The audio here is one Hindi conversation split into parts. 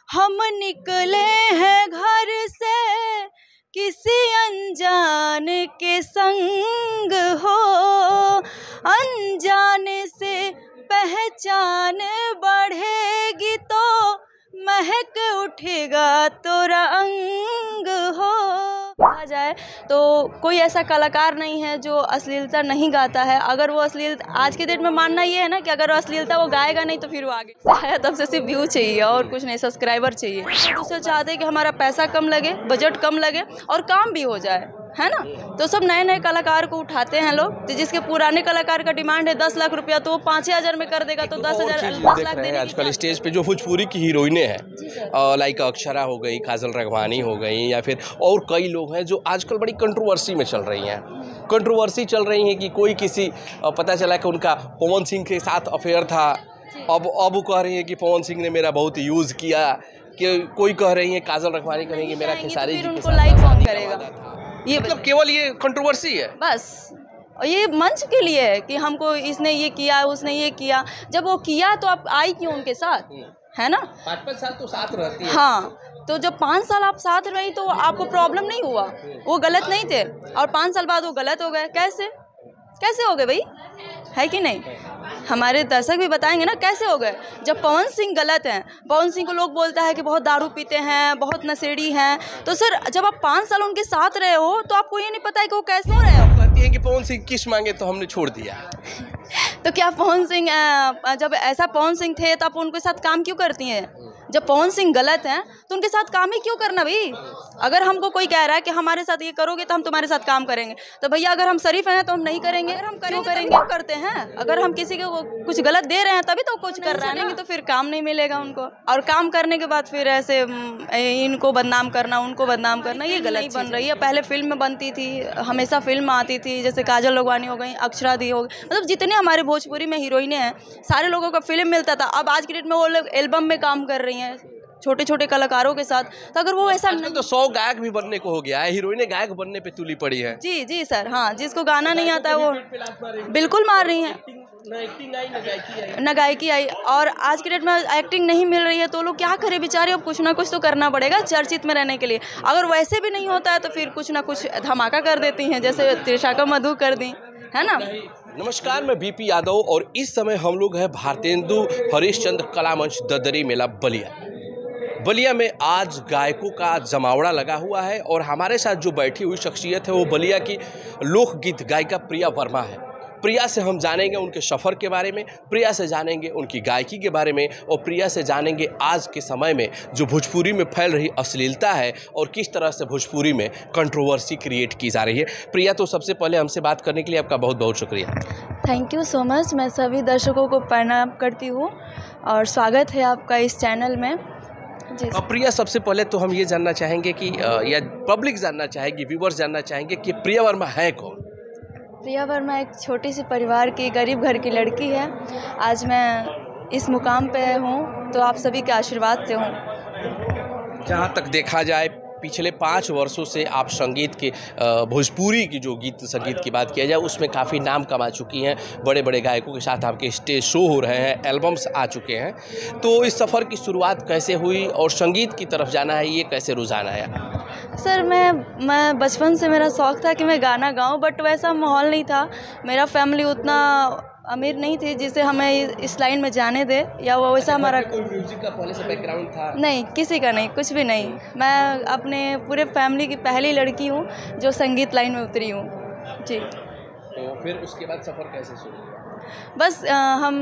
हम निकले हैं घर से किसी अनजान के संग हो, अनजाने से पहचान बढ़ेगी तो महक उठेगा तोरा अंग हो। कहा जाए तो कोई ऐसा कलाकार नहीं है जो अश्लीलता नहीं गाता है। अगर वो अश्लीलता, आज के डेट में मानना ये है ना कि अगर वो अश्लीलता वो गाएगा नहीं तो फिर वो आगे शायद तब से सिर्फ व्यू चाहिए और कुछ नहीं, सब्सक्राइबर चाहिए। दूसरे चाहते हैं कि हमारा पैसा कम लगे, बजट कम लगे और काम भी हो जाए, है ना। तो सब नए नए कलाकार को उठाते हैं लोग। तो जिसके पुराने कलाकार का डिमांड है 10 लाख रुपया तो वो 5,000 में कर देगा, तो 10,000 10 लाख देने की आजकल स्टेज पे जो भोजपुरी की हीरोइनें हैं, लाइक अक्षरा हो गई, काजल राघवानी हो गई, या फिर और कई लोग हैं जो आजकल बड़ी कंट्रोवर्सी में चल रही हैं। कंट्रोवर्सी चल रही है कि कोई किसी, पता चला कि उनका पवन सिंह के साथ अफेयर था, अब वो कह रही है कि पवन सिंह ने मेरा बहुत यूज़ किया, कि कोई कह रही है, काजल राघवानी कहेंगे मेरा खेसारी जी के साथ लाइक कौन करेगा। ये मतलब केवल ये कंट्रोवर्सी है बस, ये मंच के लिए है कि हमको इसने ये किया उसने ये किया। जब वो किया तो आप आई क्यों उनके साथ, है ना। 5 साल तो साथ रहती है। हाँ, तो जब 5 साल आप साथ रही तो आपको प्रॉब्लम नहीं हुआ, वो गलत नहीं थे, और 5 साल बाद वो गलत हो गए। कैसे हो गए भाई, है कि नहीं। हमारे दर्शक भी बताएंगे ना कैसे हो गए। जब पवन सिंह गलत हैं, पवन सिंह को लोग बोलता है कि बहुत दारू पीते हैं, बहुत नशेड़ी हैं, तो सर जब आप 5 साल उनके साथ रहे हो तो आपको ये नहीं पता है कि वो कैसे हो रहे हो। कहती हैं कि पवन सिंह किस मांगे तो हमने छोड़ दिया। तो क्या पवन सिंह, जब ऐसा पवन सिंह थे तो आप उनके साथ काम क्यों करती हैं। जब पवन सिंह गलत हैं तो उनके साथ काम ही क्यों करना भाई। अगर हमको कोई कह रहा है कि हमारे साथ ये करोगे तो हम तुम्हारे साथ काम करेंगे, तो भैया अगर हम शरीफ हैं तो हम नहीं करेंगे। अगर हम करेंगे करते हैं, अगर हम किसी को कुछ गलत दे रहे हैं तभी तो कुछ कर रहे हैं, तो फिर काम नहीं मिलेगा उनको। और काम करने के बाद फिर ऐसे इनको बदनाम करना, उनको बदनाम करना, ये गलत बन रही है। पहले फिल्म में बनती थी, हमेशा फिल्म आती थी, जैसे काजल राघवानी हो गई, अक्षरा दी हो गई, मतलब जितने हमारे भोजपुरी में हीरोइनें हैं सारे लोगों का फिल्म मिलता था। अब आज की डेट में वो लोग एल्बम में काम कर रही हैं छोटे छोटे कलाकारों के साथ। तो अगर वो ऐसा तो 100 गायक भी बनने को हो गया है, हीरोइनें गायक बनने पे तुली पड़ी है। जी सर, हाँ, जिसको गाना नहीं आता है वो बिल्कुल मार रही हैं, न गायकी आई। और आज के डेट में एक्टिंग नहीं मिल रही है तो लोग क्या करें बेचारे। अब कुछ ना कुछ तो करना पड़ेगा चर्चित में रहने के लिए। अगर वैसे भी नहीं होता है तो फिर कुछ ना कुछ धमाका कर देती हैं, जैसे त्रिशा का मधु कर दी, है ना। नमस्कार, मैं बीपी यादव और इस समय हम लोग हैं भारतेंदु हरिश्चंद्र कला मंच ददरी मेला बलिया में आज गायकों का जमावड़ा लगा हुआ है और हमारे साथ जो बैठी हुई शख्सियत है वो बलिया की लोकगीत गायिका प्रिया वर्मा है। प्रिया से हम जानेंगे उनके सफ़र के बारे में, प्रिया से जानेंगे उनकी गायकी के बारे में, और प्रिया से जानेंगे आज के समय में जो भोजपुरी में फैल रही अश्लीलता है और किस तरह से भोजपुरी में कंट्रोवर्सी क्रिएट की जा रही है। प्रिया, तो सबसे पहले हमसे बात करने के लिए आपका बहुत बहुत शुक्रिया। Thank you so much. मैं सभी दर्शकों को प्रणाम करती हूँ और स्वागत है आपका इस चैनल में। अब प्रिया, सबसे पहले तो हम ये जानना चाहेंगे कि या पब्लिक जानना चाहेगी, व्यूवर्स जानना चाहेंगे कि प्रिया वर्मा है कौन। प्रिया वर्मा एक छोटी सी परिवार की गरीब घर की लड़की है। आज मैं इस मुकाम पे हूँ तो आप सभी के आशीर्वाद से हूँ। जहाँ तक देखा जाए पिछले 5 वर्षों से आप संगीत के, भोजपुरी की जो गीत संगीत की बात किया जाए उसमें काफ़ी नाम कमा चुकी हैं। बड़े बड़े गायकों के साथ आपके स्टेज शो हो रहे हैं, एल्बम्स आ चुके हैं। तो इस सफ़र की शुरुआत कैसे हुई और संगीत की तरफ जाना है ये कैसे रुझान आया। सर मैं बचपन से मेरा शौक़ था कि मैं गाना गाऊं, बट वैसा माहौल नहीं था। मेरा फैमिली उतना अमीर नहीं थी जिसे हमें इस लाइन में जाने दे, या वो वैसा हमारा म्यूजिक का पहले से बैकग्राउंड था? नहीं, किसी का नहीं, कुछ भी नहीं। मैं अपने पूरे फैमिली की पहली लड़की हूँ जो संगीत लाइन में उतरी हूँ जी। तो फिर उसके बाद सफ़र कैसे शुरू हुआ? बस हम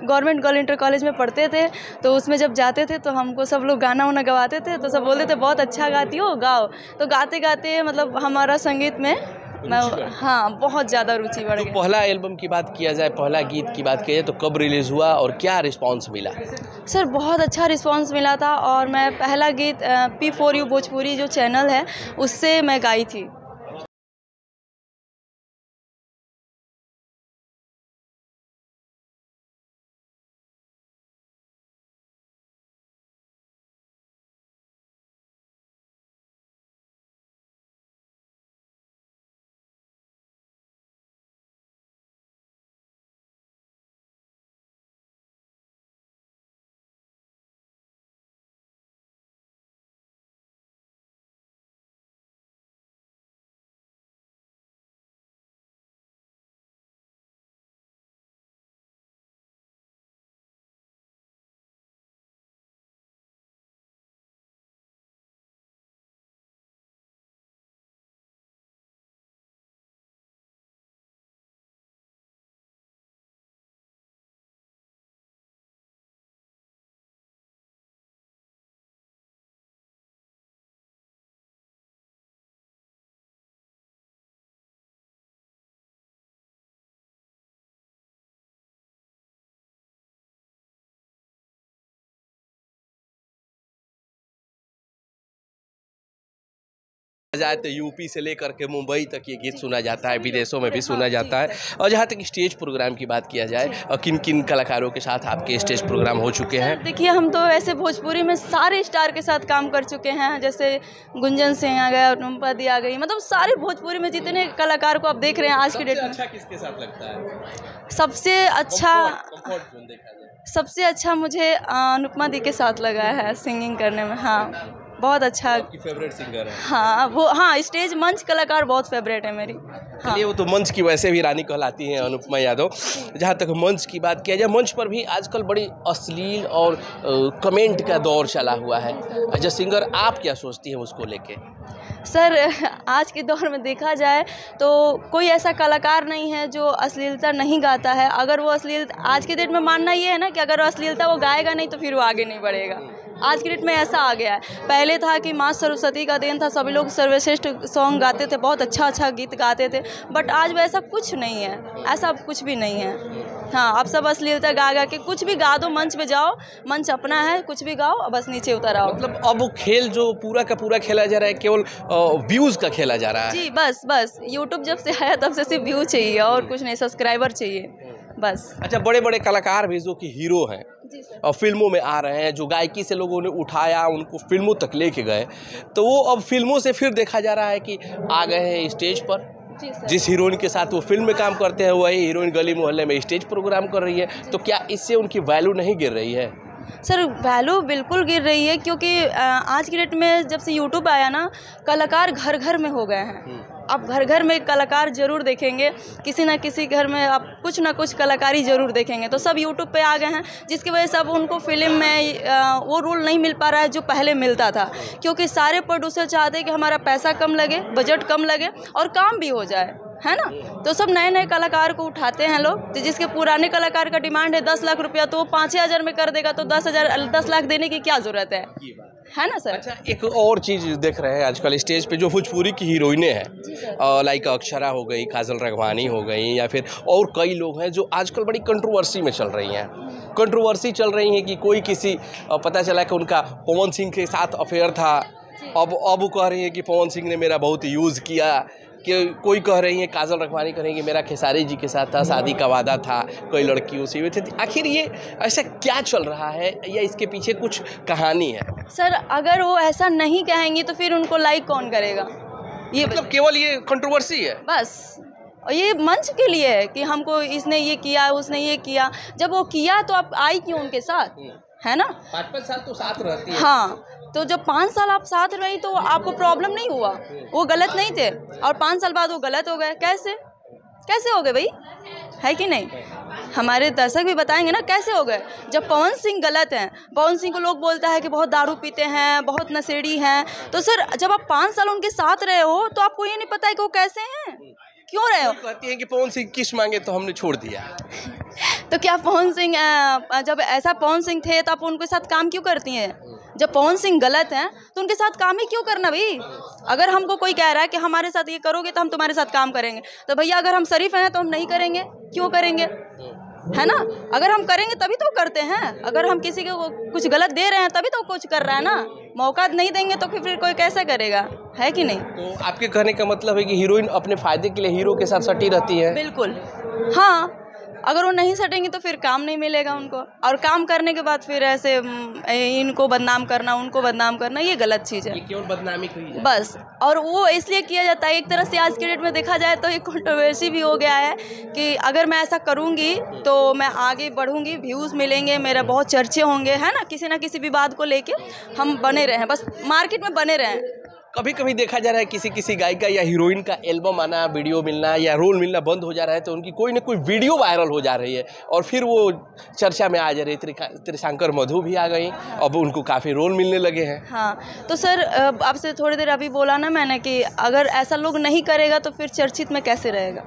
गवर्नमेंट गर्ल इंटर कॉलेज में पढ़ते थे, तो उसमें जब जाते थे तो हमको सब लोग गाना वाना गवाते थे, तो सब बोलते थे बहुत अच्छा गाती हो, गाओ। तो गाते गाते मतलब हमारा संगीत में हाँ बहुत ज़्यादा रुचि बढ़ गई। तो पहला एल्बम की बात किया जाए, पहला गीत की बात किया जाए तो कब रिलीज़ हुआ और क्या रिस्पांस मिला? सर बहुत अच्छा रिस्पांस मिला था, और मैं पहला गीत P4U भोजपुरी जो चैनल है उससे मैं गाई थी। जाए तो यूपी से लेकर के मुंबई तक ये गीत सुना जाता है, विदेशों में भी सुना जाता है। और जहाँ तक स्टेज प्रोग्राम की बात किया जाए, और किन किन कलाकारों के साथ आपके स्टेज प्रोग्राम हो चुके हैं? देखिए, हम तो ऐसे भोजपुरी में सारे स्टार के साथ काम कर चुके हैं, जैसे गुंजन सिंह आ गया, अनुपमा दी आ गई, मतलब सारे भोजपुरी में जितने कलाकार को आप देख रहे हैं आज की डेट में। अच्छा किसके साथ लगता है? सबसे अच्छा मुझे अनुपमा दी के साथ लगा है सिंगिंग करने में। हाँ, बहुत अच्छा। आपकी फेवरेट सिंगर है? हाँ, स्टेज मंच कलाकार बहुत फेवरेट है मेरी। हाँ, वो तो मंच की वैसे भी रानी कहलाती हैं अनुपमा यादव। जहाँ तक मंच की बात किया जाए, मंच पर भी आजकल बड़ी अश्लील और कमेंट का दौर चला हुआ है। एज अ सिंगर आप क्या सोचती हैं उसको लेके? सर, आज के दौर में देखा जाए तो कोई ऐसा कलाकार नहीं है जो अश्लीलता नहीं गाता है। अगर वो आज की डेट में मानना ये है ना कि अगर वो अश्लीलता वो गाएगा नहीं तो फिर वो आगे नहीं बढ़ेगा। आज की डेट में ऐसा आ गया है। पहले था कि माँ सरस्वती का देन था, सभी लोग सर्वश्रेष्ठ सॉन्ग गाते थे, बहुत अच्छा गीत गाते थे, बट आज वैसा कुछ नहीं है, ऐसा कुछ भी नहीं है। हाँ, अब सब अश्लीलता गा के कुछ भी गा दो, मंच पे जाओ, मंच अपना है, कुछ भी गाओ, बस नीचे उतर आओ। मतलब अब वो खेल जो पूरा का पूरा खेला जा रहा है केवल व्यूज़ का खेला जा रहा है। जी, बस यूट्यूब जब से आया तब से सिर्फ व्यू चाहिए और कुछ नहीं, सब्सक्राइबर चाहिए बस। अच्छा, बड़े बड़े कलाकार भी जो कि हीरो हैं और फिल्मों में आ रहे हैं, जो गायकी से लोगों ने उठाया, उनको फिल्मों तक लेके गए, तो वो अब फिल्मों से फिर देखा जा रहा है कि आ गए हैं स्टेज पर। जिस हीरोइन के साथ वो फिल्म में काम करते हैं, वही हीरोइन गली मोहल्ले में स्टेज प्रोग्राम कर रही है, तो क्या इससे उनकी वैल्यू नहीं गिर रही है? सर, वैल्यू बिल्कुल गिर रही है, क्योंकि आज की डेट में जब से यूट्यूब आया ना, कलाकार घर घर में हो गए हैं। आप घर घर में कलाकार जरूर देखेंगे, किसी ना किसी घर में आप कुछ ना कुछ कलाकारी जरूर देखेंगे। तो सब यूट्यूब पे आ गए हैं, जिसकी वजह से अब उनको फिल्म में वो रोल नहीं मिल पा रहा है जो पहले मिलता था, क्योंकि सारे प्रोड्यूसर चाहते हैं कि हमारा पैसा कम लगे, बजट कम लगे और काम भी हो जाए, है ना। तो सब नए नए कलाकार को उठाते हैं लोग, तो जिसके पुराने कलाकार का डिमांड है 10 लाख रुपया, तो वो 5-6 हज़ार में कर देगा, तो 10 लाख देने की क्या ज़रूरत है ना सर। अच्छा, एक और चीज़ देख रहे हैं आजकल स्टेज पे, जो भोजपुरी की हीरोइनें हैं, लाइक अक्षरा हो गई, काजल राघवानी हो गई, या फिर और कई लोग हैं जो आजकल बड़ी कंट्रोवर्सी में चल रही हैं। कंट्रोवर्सी चल रही है कि कोई किसी पता चला कि उनका पवन सिंह के साथ अफेयर था, अब वो कह रही है कि पवन सिंह ने मेरा बहुत यूज़ किया, कि कोई कह रही है, काजल राघवानी कह रही है कि मेरा खेसारी जी के साथ था, शादी का वादा था, कोई लड़कियों से हुए थे। आखिर ये ऐसा क्या चल रहा है, या इसके पीछे कुछ कहानी है? सर, अगर वो ऐसा नहीं कहेंगी तो फिर उनको लाइक कौन करेगा? ये मतलब केवल ये कंट्रोवर्सी है बस, और ये मंच के लिए है कि हमको इसने ये किया, उसने ये किया। जब वो किया तो आप आई क्यों उनके साथ, है ना? 5-5 साल तो साथ रहती है। हाँ, तो जब 5 साल आप साथ रही तो आपको प्रॉब्लम नहीं हुआ, वो गलत नहीं थे, और 5 साल बाद वो गलत हो गए। कैसे हो गए भाई, है कि नहीं? हमारे दर्शक भी बताएंगे ना कैसे हो गए। जब पवन सिंह गलत हैं, पवन सिंह को लोग बोलता है कि बहुत दारू पीते हैं, बहुत नशेड़ी हैं, तो सर जब आप 5 साल उनके साथ रहे हो तो आपको ये नहीं पता है कि वो कैसे हैं, क्यों रहे हो? कहती हैं कि पवन सिंह किस मांगे तो हमने छोड़ दिया। तो क्या पवन सिंह जब ऐसा पवन सिंह थे तो आप उनके साथ काम क्यों करती हैं? जब पवन सिंह गलत हैं तो उनके साथ काम ही क्यों करना भाई? अगर हमको कोई कह रहा है कि हमारे साथ ये करोगे तो हम तुम्हारे साथ काम करेंगे, तो भैया अगर हम शरीफ हैं तो हम नहीं करेंगे, क्यों करेंगे, है ना? अगर हम करेंगे तभी तो करते हैं। अगर हम किसी को कुछ गलत दे रहे हैं तभी तो कुछ कर रहा है ना। मौका नहीं देंगे तो फिर कोई कैसे करेगा, है कि नहीं? तो आपके कहने का मतलब है कि हीरोइन अपने फायदे के लिए हीरो के साथ सटी रहती है? बिल्कुल, हाँ। अगर वो नहीं सटेंगे तो फिर काम नहीं मिलेगा उनको, और काम करने के बाद फिर ऐसे इनको बदनाम करना, उनको बदनाम करना, ये गलत चीज़ है। ये केवल बदनामी की है बस, और वो इसलिए किया जाता है। एक तरह से आज के डेट में देखा जाए तो ये कंट्रोवर्सी भी हो गया है कि अगर मैं ऐसा करूँगी तो मैं आगे बढ़ूँगी, व्यूज़ मिलेंगे, मेरे बहुत चर्चे होंगे, है ना। किसी ना किसी विवाद को लेके हम बने रहें, बस मार्केट में बने रहें। कभी कभी देखा जा रहा है किसी गायिका या हीरोइन का एल्बम आना, वीडियो मिलना या रोल मिलना बंद हो जा रहा है, तो उनकी कोई ना कोई वीडियो वायरल हो जा रही है और फिर वो चर्चा में आ जा रही है। त्रिशंकर मधु भी आ गई, अब उनको काफ़ी रोल मिलने लगे हैं। हाँ, तो सर आपसे थोड़ी देर अभी बोला ना मैंने कि अगर ऐसा लोग नहीं करेगा तो फिर चर्चित में कैसे रहेगा,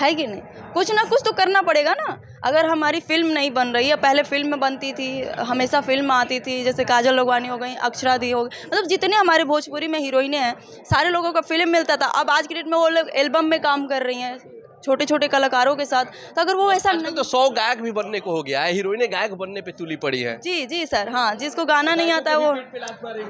है कि नहीं? कुछ ना कुछ तो करना पड़ेगा ना। अगर हमारी फिल्म नहीं बन रही है, पहले फिल्म में बनती थी, हमेशा फिल्म आती थी, जैसे काजल राघवानी हो गई, अक्षरा दी हो गई, मतलब जितने हमारे भोजपुरी में हीरोइनें हैं सारे लोगों का फिल्म मिलता था। अब आज की डेट में वो लोग एल्बम में काम कर रही हैं छोटे छोटे कलाकारों के साथ। तो अगर वो ऐसा तो 100 गायक भी बनने को हो गया है, हीरोइनें गायक बनने पे तुली पड़ी है। जी सर, हाँ, जिसको गाना नहीं आता है वो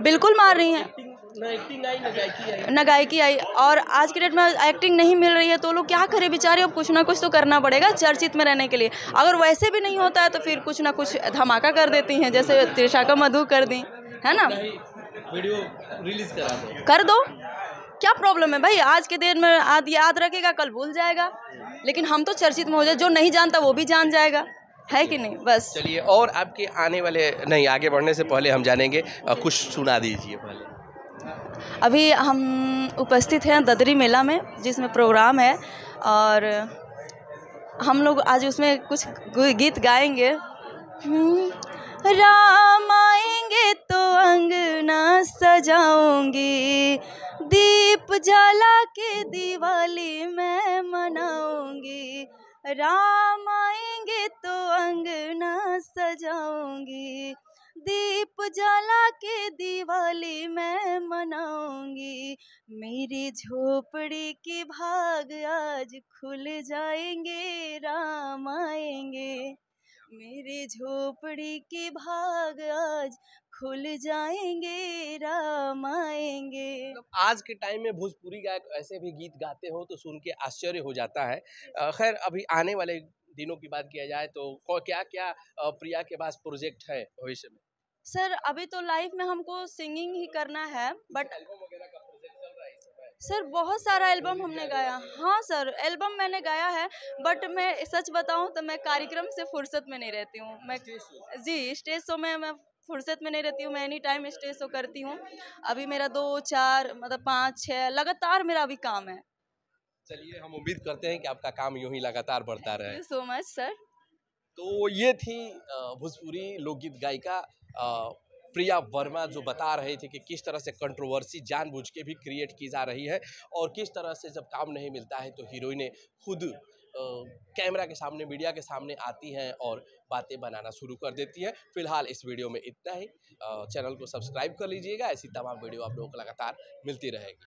बिल्कुल मार रही हैं। ना एक्टिंग आई ना गायकी आई। ना गायकी आई, और आज के डेट में एक्टिंग नहीं मिल रही है तो लोग क्या करें बेचारे, अब कुछ ना कुछ तो करना पड़ेगा चर्चित में रहने के लिए। अगर वैसे भी नहीं होता है तो फिर कुछ ना कुछ धमाका कर देती हैं, जैसे त्रिशा का मधु कर दी, है ना। वीडियो रिलीज करा दो, कर दो, क्या प्रॉब्लम है भाई। आज के दिन में याद रखेगा, कल भूल जाएगा, लेकिन हम तो चर्चित में हो जाए, जो नहीं जानता वो भी जान जाएगा, है कि नहीं। बस चलिए, और आपके आने वाले, नहीं आगे बढ़ने से पहले हम जानेंगे, कुछ सुना दीजिए पहले। अभी हम उपस्थित हैं ददरी मेला में, जिसमें प्रोग्राम है, और हम लोग आज उसमें कुछ गीत गाएंगे। राम आएंगे तो अंगना सजाऊंगी, दीप जला के दिवाली मैं मनाऊंगी। राम आएंगे तो अंगना सजाऊंगी, दीप जला के दिवाली मैं मनाऊंगी। मेरी झोपड़ी की भाग आज खुल जाएंगे, राम आएंगे। मेरी झोपड़ी की भाग आज खुल जाएंगे, राम आएंगे। आज के टाइम में भोजपुरी गायक ऐसे भी गीत गाते हो तो सुन के आश्चर्य हो जाता है। खैर, अभी आने वाले दिनों की बात किया जाए तो क्या क्या प्रिया के पास प्रोजेक्ट है भविष्य में? सर अभी तो लाइफ में हमको सिंगिंग ही करना है, बट एल्बम वगैरह का प्रोजेक्ट चल रहा है इस समय? सर बहुत सारा एल्बम हमने गाया। हाँ सर, एल्बम मैंने गाया है, बट मैं सच बताऊं तो मैं कार्यक्रम से फुर्सत में नहीं रहती हूँ। मैं जी स्टेज शो में मैं फुर्सत में नहीं रहती हूँ, मैं एनी टाइम स्टेज शो करती हूँ। अभी मेरा 2 4 मतलब 5 6 लगातार मेरा अभी काम है। चलिए, हम उम्मीद करते हैं कि आपका काम यूं ही लगातार बढ़ता रहे। Thank you so much sir. तो ये थी भोजपुरी लोकगीत गायिका प्रिया वर्मा, जो बता रहे थे कि किस तरह से कंट्रोवर्सी जानबूझ के भी क्रिएट की जा रही है, और किस तरह से जब काम नहीं मिलता है तो हीरोइनें खुद कैमरा के सामने, मीडिया के सामने आती हैं और बातें बनाना शुरू कर देती हैं। फिलहाल इस वीडियो में इतना ही। चैनल को सब्सक्राइब कर लीजिएगा, ऐसी तमाम वीडियो आप लोगों को लगातार मिलती रहेगी।